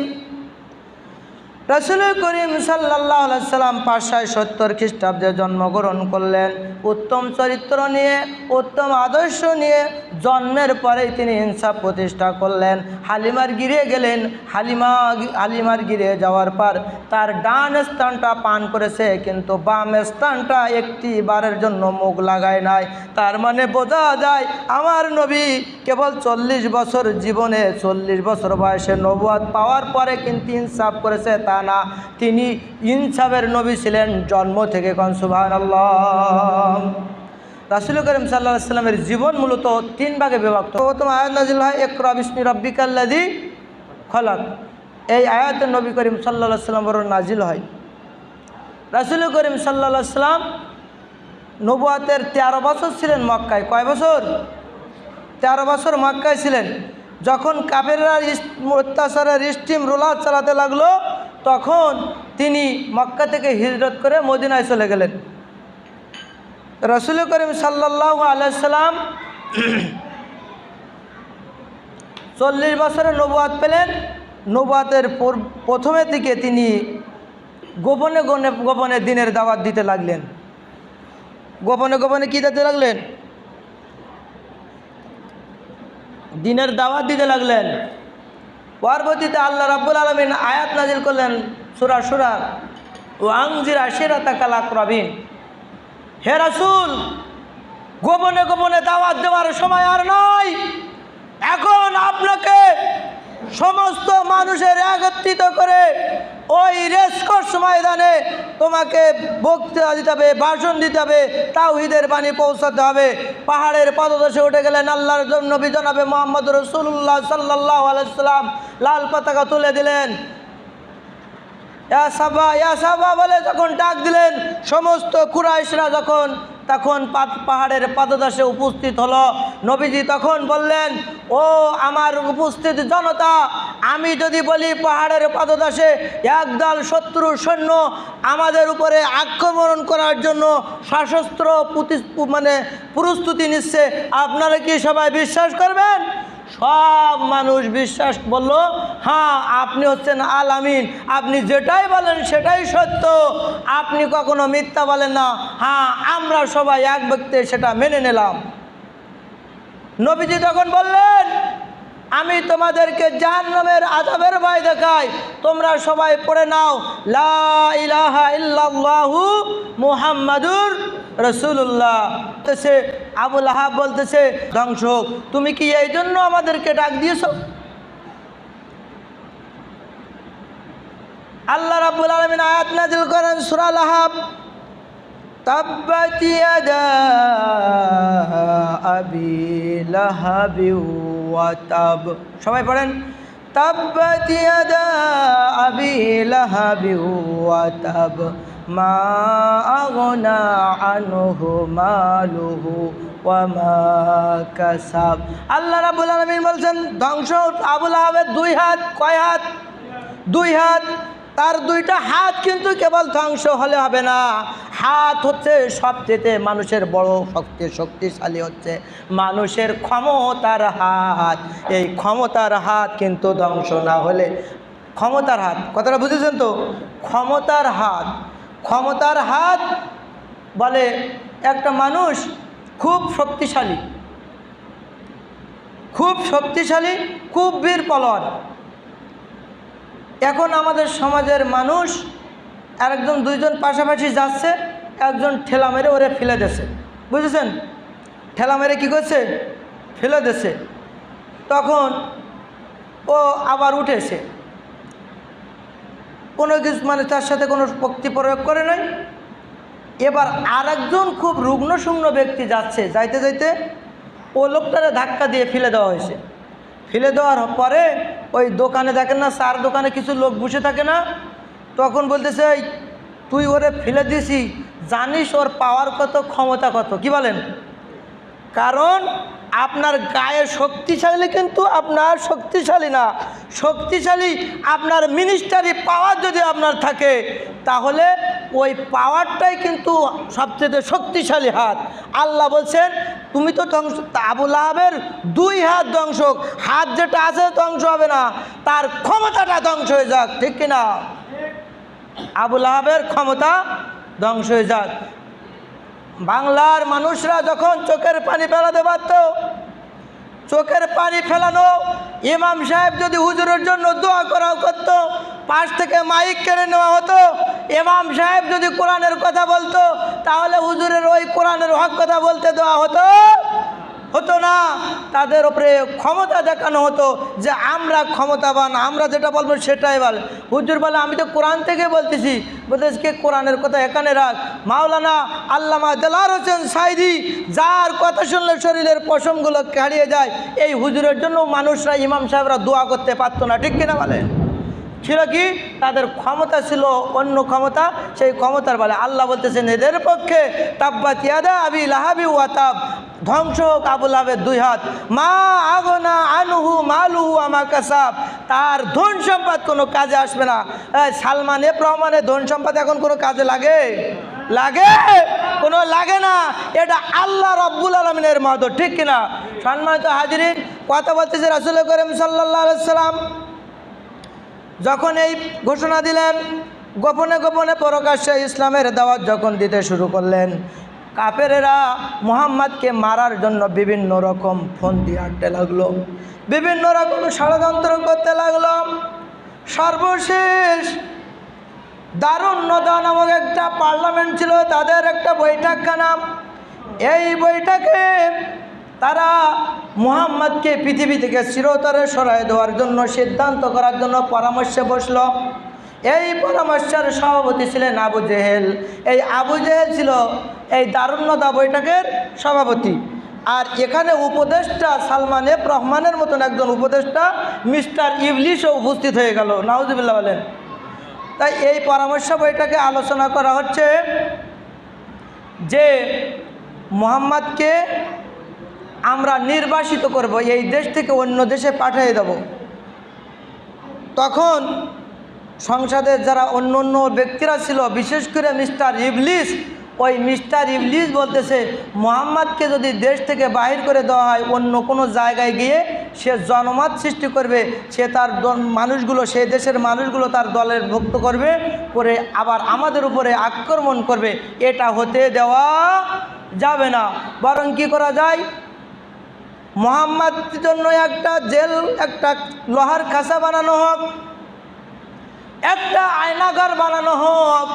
রাসূল করিম সাল্লাল্লাহু আলাইহি সাল্লাম 570 খ্রিস্টাব্দে জন্মগ্রহণ করলেন। উত্তম চরিত্র নিয়ে, উত্তম আদর্শ নিয়ে জন্মের পরেই তিনি ইনসাফ প্রতিষ্ঠা করলেন। হালিমার গিরে গেলেন। হালিমার গিরে যাওয়ার পর তার ডান স্থানটা পান করেছে, কিন্তু বাম স্থানটা একটি বারের জন্য মুখ লাগায় নাই। তার মানে বোঝা যায় আমার নবী কেবল 40 বছর জীবনে, 40 বছর বয়সে নবুয়ত পাওয়ার পরে কিন্তু ইনসাফ করেছে তা না, তিনি ইনসাফের নবী ছিলেন জন্ম থেকে। কোন সুবহানাল্লাহ। রাসূল করিম সাল্লাল্লাহু আলাইহি সাল্লামের জীবন মূলত 3 ভাগে বিভক্ত। প্রথম আয়াত নাযিল হয় ইকরা বিসমি রাব্বিকাল্লাযী খলাক। এই আয়াতে নবী করিম সাল্লাল্লাহু আলাইহি সাল্লাম বড় নাজিল হয়। রাসূল করিম সাল্লাল্লাহু আলাইহি সাল্লাম নবুয়তের 13 বছর ছিলেন মক্কায়। কয় বছর? 13 বছর মক্কায় ছিলেন। যখন কাফেররা অত্যাচারের স্টিম রোলার চালাতে লাগলো তখন তিনি মক্কা থেকে হিজরত করে মদিনায় চলে গেলেন। রাসূল করিম সাল্লাল্লাহু আলাইহি সাল্লাম 40 বছরে নবুয়ত পেলেন। নবুয়তের প্রথমের দিকে তিনি গোপনে গোপনে দিনের দাওয়াত দিতে লাগলেন। গোপনে গোপনে কী দিতে লাগলেন? দিনের দাওয়াত দিতে লাগলেন। পরবর্তীতে আল্লাহ রাব্বুল আলামিন আয়াত নাজিল করলেন সূরা শুরা ওয়া আনজির আশিরাতাকাল আকরাবিন। হে রাসূল, গোপনে গোপনে দাওয়াত দেওয়ার সময় আর নাই। এখন আপনাকে সমস্ত মানুষের একত্রিত করে ওই রেসকোর্স ময়দানে তোমাকে বক্তৃতা দিতে হবে, ভাষণ দিতে হবে, তাওহীদের বাণী পৌঁছাতে হবে। পাহাড়ের পদদেশে উঠে গেলেন। আল্লাহর নবী জনাবে মুহাম্মদ রাসূলুল্লাহ সাল্লাল্লাহু আলাইহি সাল্লাম লাল পতাকা তুলে দিলেন। ইয়া সাবা ইয়া সাবা বলে যখন ডাক দিলেন, সমস্ত কুরাইশরা তখন পাহাড়ের পাদদেশে উপস্থিত হলো। নবীজি তখন বললেন, ও আমার উপস্থিত জনতা, আমি যদি বলি পাহাড়ের পাদদেশে একদল শত্রু সৈন্য আমাদের উপরে আক্রমণ করার জন্য সশস্ত্র প্রস্তুতি নিচ্ছে, আপনারা কি সবাই বিশ্বাস করবেন? সব মানুষ বিশ্বাস বলল, হ্যাঁ আপনি হচ্ছেন আল আমিন, আপনি যেটাই বলেন সেটাই সত্য, আপনি কখনো মিথ্যা বলেন না। হ্যাঁ, আমরা সবাই এক ব্যক্তি সেটা মেনে নিলাম। নবীজি তখন বললেন, আমি তোমাদেরকে জাহান্নামের আযাবের ভয় দেখাই, তোমরা সবাই পড়ে নাও লা ইলাহা ইল্লাল্লাহু মুহাম্মাদুর রাসূলুল্লাহ। বলতেছে আবু লাহাব বলতেছে, ধ্বংস, তুমি কি এই জন্য আমাদেরকে ডাক দিয়েছো? আল্লাহ রাব্বুল আলামিন আয়াত নাযিল করেন সূরা লাহাব, তাব্বাত ইয়াদা আবি লাহাবি ওয়া তাব। সবাই পড়েন, তাব্বাত ইয়াদা আবি লাহাবি ওয়া তাব মা আগনা আনহু মালুহু ওয়া মা কাসাব। আল্লাহ রাব্বুল আলামিন বলছেন ধ্বংস আবু লাহাবের দুই হাত। কয় হাত? দুই হাত। তার দুইটা হাত কিন্তু কেবল ধ্বংস হলে হবে না, হাত হচ্ছে সবচেয়ে মানুষের বড় শক্তিশালী হচ্ছে মানুষের ক্ষমতার হাত। এই ক্ষমতার হাত কিন্তু ধ্বংস না হলে, ক্ষমতার হাত কথাটা বুঝেছেন তো? ক্ষমতার হাত, ক্ষমতার হাত বলে একটা মানুষ খুব শক্তিশালী, খুব শক্তিশালী, খুব বীর পলোয়ার। এখন আমাদের সমাজের মানুষ একজন দুইজন পাশাপাশি যাচ্ছে, একজন ঠেলা মেরে ওরে ফেলে দিয়েছে, বুঝেছেন? ঠেলা মেরে কী করছে? ফেলে দিয়েছে। তখন ও আবার উঠেছে, কোনো কিছু মানে তার সাথে কোনো শক্তি প্রয়োগ করে নাই। এবার আর একজন খুব রুগ্ন শুগ্ন ব্যক্তি যাচ্ছে, যাইতে যাইতে ও লোকটারে ধাক্কা দিয়ে ফেলে দেওয়া হয়েছে। ফেলে দেওয়ার পরে ওই দোকানে দেখেন না, চার দোকানে কিছু লোক বসে থাকে না, তখন বলতেছে এই তুই ওরে ফেলে দিয়েছি, জানিস ওর পাওয়ার কত, ক্ষমতা কত? কি বলেন? কারণ আপনার গায়ে শক্তিশালী কিন্তু আপনার শক্তিশালী না, শক্তিশালী আপনার মিনিস্টারি পাওয়ার যদি আপনার থাকে তাহলে ওই পাওয়ারটাই কিন্তু সবচেয়ে শক্তিশালী হাত। আল্লাহ বলছেন তুমি তো ধ্বংস, আবু লাহাবের দুই হাত ধ্বংস, হাত যেটা আছে ধ্বংস হবে না, তার ক্ষমতাটা ধ্বংস হয়ে যাক, ঠিক কিনা? আবু লাহাবের ক্ষমতা ধ্বংস হয়ে যাক। বাংলার মানুষরা যখন চোখের পানি ফেলাতে পারত, চোখের পানি ফেলানো ইমাম সাহেব যদি হুজুরের জন্য দোয়া করাও করত, পাশ থেকে মাইক কেড়ে নেওয়া হতো। ইমাম সাহেব যদি কোরআনের কথা বলতো তাহলে হুজুরের ওই কোরআনের হক কথা বলতে দেওয়া হতো না। তাদের উপরে ক্ষমতা দেখানো হতো যে আমরা ক্ষমতাবান, আমরা যেটা বলবো সেটাই বল। হুজুর বলে আমি তো কোরআন থেকে বলতেছি, বলতেছি কে কোরআনের কথা এখানে রাখ। মাওলানা আল্লামা দেলাওয়ার হোসেন সাঈদী, যার কথা শুনলে শরীরের পশমগুলো হারিয়ে যায়, এই হুজুরের জন্য মানুষরা ইমাম সাহেবরা দোয়া করতে পারতো না, ঠিক কিনা বলেন? ছিল কি? তাদের ক্ষমতা ছিল অন্য ক্ষমতা, সেই ক্ষমতার বলে আল্লাহ বলতেছেন এদের পক্ষে তাব্বাত ইয়াদা আবি লাহাবি ওয়া তাব, ধ্বংস হোক আবু লাহাবের দুই হাত, মা আগনা আনহু মালুহু ওয়া মা কাসাব, তার ধন সম্পদ কোনো কাজে আসবে না। সালমান এফ রহমানের ধন সম্পদ এখন কোনো কাজে লাগে? কোনো লাগে না। এটা আল্লাহ রাব্বুল আলামিনের মদদ, ঠিক কিনা? সম্মানিত হাজিরিন, কথা বলতেছে রাসূল করিম সাল্লাল্লাহু আলাইহি সাল্লাম যখন এই ঘোষণা দিলেন, গোপনে গোপনে প্রকাশ্যে ইসলামের দাওয়াত যখন দিতে শুরু করলেন, কাফেরেরা মুহাম্মদকে মারার জন্য বিভিন্ন রকম ফন্দি আঁটতে লাগলো, বিভিন্ন রকম ষড়যন্ত্র করতে লাগলো। সর্বশেষ দারুন নদা নামক একটা পার্লামেন্ট ছিল, তাদের একটা বৈঠকখানা। এই বৈঠকে তারা মুহাম্মদকে পৃথিবী থেকে চিরতরে সরাই দেওয়ার জন্য সিদ্ধান্ত করার জন্য পরামর্শে বসল। এই পরামর্শের সভাপতি ছিলেন আবু জেহেল। এই আবু জেহেল ছিল এই দারুন্নদা বৈঠকের সভাপতি। আর এখানে উপদেষ্টা সালমান এফ রহমানের মতন একজন উপদেষ্টা মিস্টার ইবলিশও উপস্থিত হয়ে গেল, নাউজুবিল্লাহ বলেন। তাই এই পরামর্শ বৈঠকে আলোচনা করা হচ্ছে যে মুহাম্মদকে আমরা নির্বাসিত করব, এই দেশ থেকে অন্য দেশে পাঠিয়ে দেব। তখন সংসদের যারা অন্য অন্য ব্যক্তিরা ছিল, বিশেষ করে মিস্টার ইবলিস, ওই মিস্টার ইবলিস বলতেছে মুহাম্মদকে যদি দেশ থেকে বাহির করে দেওয়া হয়, অন্য কোনো জায়গায় গিয়ে সে জনমত সৃষ্টি করবে, সে তার মানুষগুলো, সেই দেশের মানুষগুলো তার দলের ভুক্ত করবে, করে আবার আমাদের উপরে আক্রমণ করবে। এটা হতে দেওয়া যাবে না। বরং কী করা যায়, মুহাম্মদের জন্য একটা জেল, একটা লোহার খাঁচা বানানো হোক, একটা আয়নাঘর বানানো হোক,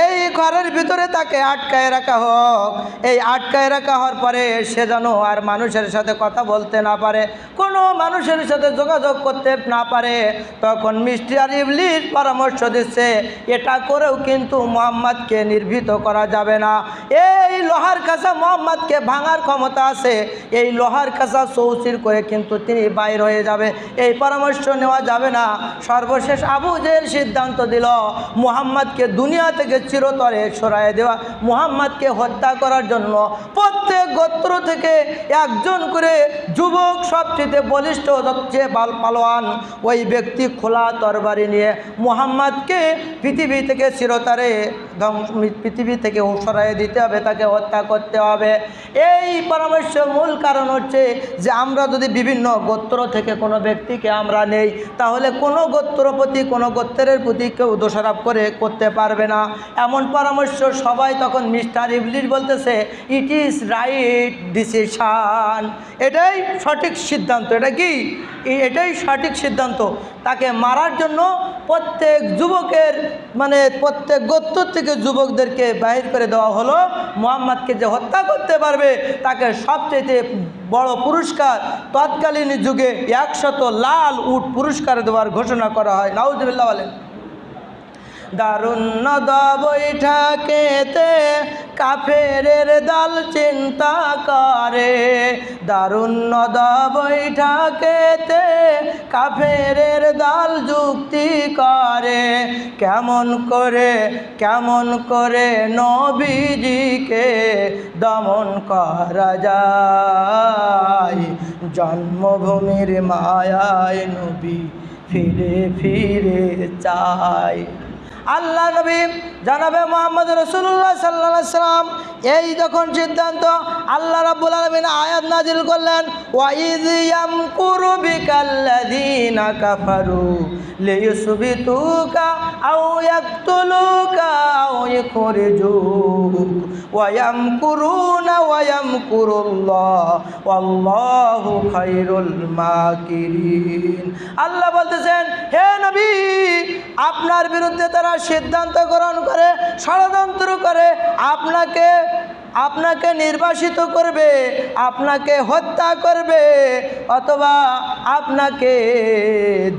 এই ঘরের ভিতরে তাকে আটকায় রাখা হোক। এই আটকায় রাখা হওয়ার পরে সে যেন আর মানুষের সাথে কথা বলতে না পারে, কোনো মানুষের সাথে যোগাযোগ করতে না পারে। তখন মিস্টার ইবলিস পরামর্শ দিচ্ছে, এটা করেও কিন্তু মুহাম্মদকে নির্ভীত করা যাবে না। এই লোহার কাঁচা মুহাম্মদকে ভাঙার ক্ষমতা আছে, এই লোহার কাঁচা চৌচির করে কিন্তু তিনি বাইর হয়ে যাবে, এই পরামর্শ নেওয়া যাবে না। সর্বশেষ আবু জেহেল সিদ্ধান্ত দিল মুহাম্মদকে দুনিয়া থেকে চিরতরে সরাইয়ে দেওয়া, মুহাম্মদকে হত্যা করার জন্য প্রত্যেক গোত্র থেকে একজন করে যুবক, সবচেয়ে বলিষ্ঠ, সবচেয়ে পালোয়ান ওই ব্যক্তি খোলা তরবারি নিয়ে মুহাম্মদকে পৃথিবী থেকে চিরতরে পৃথিবী থেকে সরাইয়ে দিতে হবে, তাকে হত্যা করতে হবে। এই পরামর্শের মূল কারণ হচ্ছে যে আমরা যদি বিভিন্ন গোত্র থেকে কোনো ব্যক্তিকে আমরা নেই, তাহলে কোনো গোত্রপতি কোনো গোত্রের প্রতি কেউ দোষারোপ করতে পারবে না। এমন পরামর্শ সবাই তখন মিস্টার ইবলিস বলতেছে, ইট ইজ রাইট ডিসিশন, এটাই সঠিক সিদ্ধান্ত। এটা কি? এটাই সঠিক সিদ্ধান্ত। তাকে মারার জন্য প্রত্যেক যুবকের প্রত্যেক গোত্র থেকে যুবকদেরকে বাহির করে দেওয়া হলো। মুহাম্মদকে যে হত্যা করতে পারবে তাকে সবচেয়ে বড় পুরস্কার তৎকালীন যুগে 100 লাল উট পুরস্কার দেওয়ার ঘোষণা করা হয়। নাউজুবিল্লাহ বলেন। দারুন নদা বৈঠাকেতে কাফেরের দল চিন্তা করে, দারুন নদা বৈঠাকেতে কাফেরের দল যুক্তি করে, কেমন করে নবীজিকে দমন করা যায়, জন্মভূমির মায়ায় নবী ফিরে ফিরে চায়। আল্লাহ নবী জানাবে মুহাম্মদ রাসূলুল্লাহ সাল্লাল্লাহু আলাইহি ওয়াসাল্লাম এই যখন সিদ্ধান্ত, আল্লাহ রাব্বুল আলামিন আয়াত নাজিল করলেন, ওয়া ইয ইয়ামকুরু বিকাল্লাযীনা কাফারু লিয়ুসবিতুকা আও ইয়াকতুলুকা আও ইখরিজুক ওয়া ইয়ামকুরুনা ওয়া ইয়ামকুরুল্লাহ ওয়াল্লাহু খায়রুল মাকিরিন। আল্লাহ বলতেছেন, হে নবী, আপনার বিরুদ্ধে তারা সিদ্ধান্ত গ্রহণ করে, ষড়যন্ত্র করে, আপনাকে নির্বাসিত করবে, আপনাকে হত্যা করবে, অথবা আপনাকে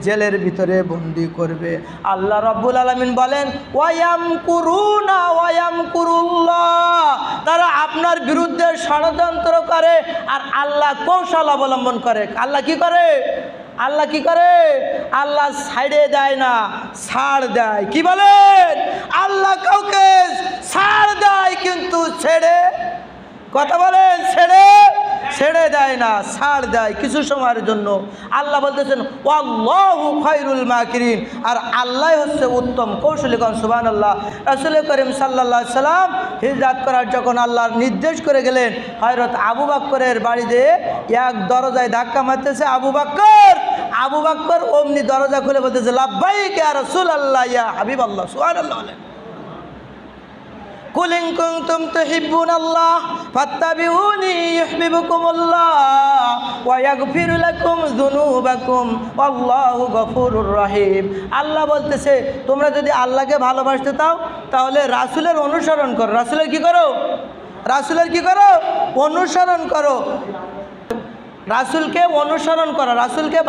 জেলের ভিতরে বন্দি করবে। আল্লাহ রাব্বুল আলামিন বলেন, ওয়ায়ামকুরুনা ওয়ায়ামকুরুল্লাহ, তারা আপনার বিরুদ্ধে ষড়যন্ত্র করে আর আল্লাহ কৌশল অবলম্বন করে। আল্লাহ কি করে? আল্লাহ কি করে? আল্লাহ সাইডে দেয় না, ছাড় দেয়। কি বলেন? আল্লাহ কাউকে ছাড় দেয় কিন্তু ছেড়ে, কথা বলেন, ছেড়ে দেয় না, ছাড় দেয় কিছু সময়ের জন্য। আল্লাহ বলতেছেন ওয়াল্লাহু খায়রুল মাকিরিন, আর আল্লাহ হচ্ছে উত্তম কৌশলী। সুবহানাল্লাহ। রাসূল করিম সাল্লাল্লাহু আলাইহি সাল্লাম হিজরত করার যখন আল্লাহর নির্দেশ করে গেলেন, হযরত আবু বকরের বাড়িতে এক দরজায় ধাক্কা মারতেছে, আবু বকর অমনি দরজা খুলে বলতেছে, লাব্বাইক ইয়া রাসূলুল্লাহ ইয়া হাবিবাল্লাহ। সুবহানাল্লাহ। কুল ইন কুনতুম তুহিব্বুনাল্লাহ ফাত্তাবিউনি ইউহিব্বুকুমুল্লাহ ওয়া ইয়াগফির লাকুম যুনুবাকুম ওয়াল্লাহু গফুরুর রহিম। আল্লাহ বলতেছে, তোমরা যদি আল্লাহকে ভালোবাসতে চাও তাহলে রাসূলের অনুসরণ করো। রাসূলের কি করো? অনুসরণ করো। রাসূলকে অনুসরণ করা, রাসূলকে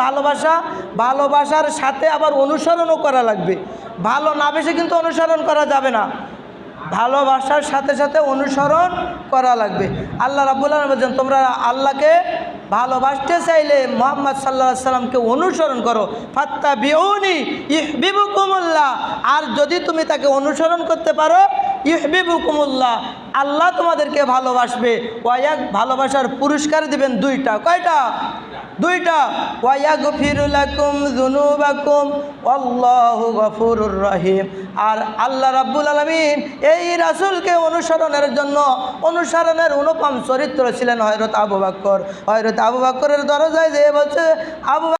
ভালোবাসার সাথে আবার অনুসরণও করা লাগবে। ভালো না বেশি কিন্তু অনুসরণ করা যাবে না, ভালোবাসার সাথে সাথে অনুসরণ করা লাগবে। আল্লাহ রাব্বুল আলামিন বলেন, তোমরা আল্লাহকে ভালোবাসতে চাইলে মুহাম্মদ সাল্লাল্লাহু আলাইহি সাল্লামকে অনুসরণ করো। ফাত্তাবিউনি ইউহিব্বুকুমুল্লাহ, আর যদি তুমি তাকে অনুসরণ করতে পারো, ইউহিব্বুকুমুল্লাহ, আল্লাহ তোমাদেরকে ভালোবাসবে। ভালোবাসার পুরস্কার দিবেন দুইটা। কয়টা? দুইটা। ওয়া ইয়াগফিরু লাকুম যুনুবাকুম ওয়াল্লাহু গফুরুর রহিম। আর আল্লাহ রাব্বুল আলামিন এই রাসূলকে অনুসরণের অনুপম চরিত্র ছিলেন হযরত আবু বকর। হযরত আবু বকরের দরজায় যেয়ে বলছে, আবু